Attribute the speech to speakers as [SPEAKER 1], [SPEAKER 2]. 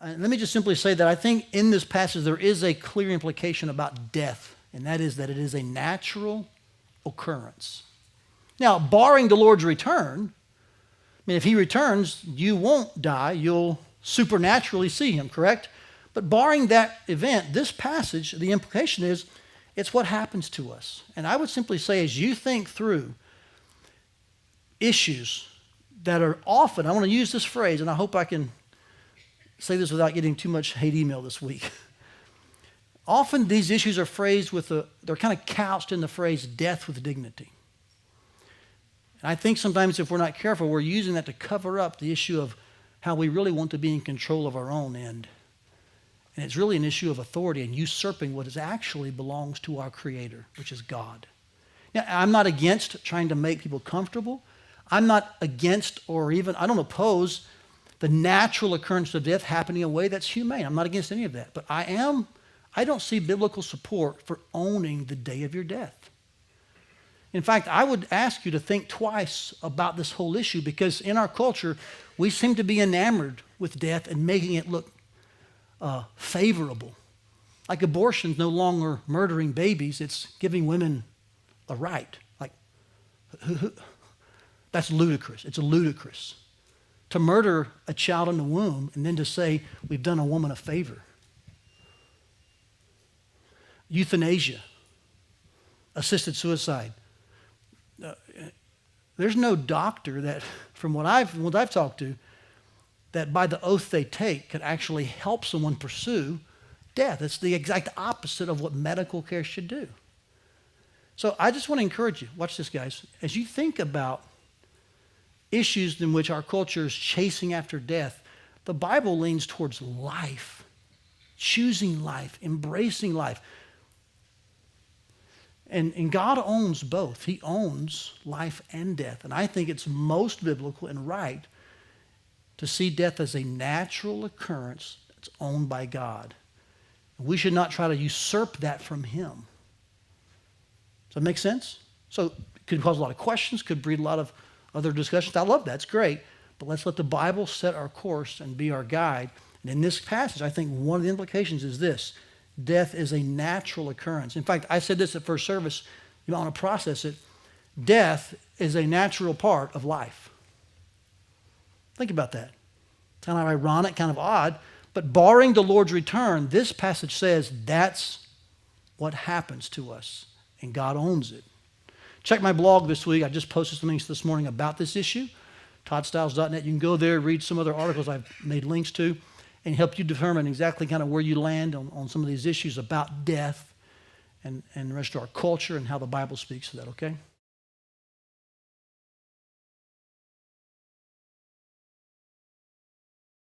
[SPEAKER 1] Let me just simply say that I think in this passage there is a clear implication about death, and that is that it is a natural occurrence. Now, barring the Lord's return, I mean, if he returns, you won't die. You'll supernaturally see him, correct? But barring that event, this passage, the implication is it's what happens to us. And I would simply say, as you think through issues that are often, I want to use this phrase, and I hope I can say this without getting too much hate email this week. Often these issues are phrased they're kind of couched in the phrase death with dignity. And I think sometimes if we're not careful, we're using that to cover up the issue of how we really want to be in control of our own end. And it's really an issue of authority and usurping what actually belongs to our Creator, which is God. Now, I'm not against trying to make people comfortable. I'm not against or even, I don't oppose the natural occurrence of death happening in a way that's humane. I'm not against any of that. But I don't see biblical support for owning the day of your death. In fact, I would ask you to think twice about this whole issue, because in our culture, we seem to be enamored with death and making it look favorable. Like abortion's no longer murdering babies, it's giving women a right. Like, that's ludicrous. It's ludicrous to murder a child in the womb and then to say we've done a woman a favor. Euthanasia, assisted suicide. There's no doctor that, from what I've talked to, that by the oath they take could actually help someone pursue death. It's the exact opposite of what medical care should do. So I just want to encourage you, watch this, guys, as you think about issues in which our culture is chasing after death, the Bible leans towards life, choosing life, embracing life. And God owns both. He owns life and death. And I think it's most biblical and right to see death as a natural occurrence that's owned by God. We should not try to usurp that from him. Does that make sense? So it could cause a lot of questions, could breed a lot of other discussions. I love that. It's great. But let's let the Bible set our course and be our guide. And in this passage, I think one of the implications is this. Death is a natural occurrence. In fact, I said this at first service. You might want to process it. Death is a natural part of life. Think about that. Kind of ironic, kind of odd. But barring the Lord's return, this passage says that's what happens to us. And God owns it. Check my blog this week. I just posted some things this morning about this issue. ToddStiles.net. You can go there, read some other articles I've made links to, and help you determine exactly kind of where you land on some of these issues about death and the rest of our culture and how the Bible speaks to that, okay?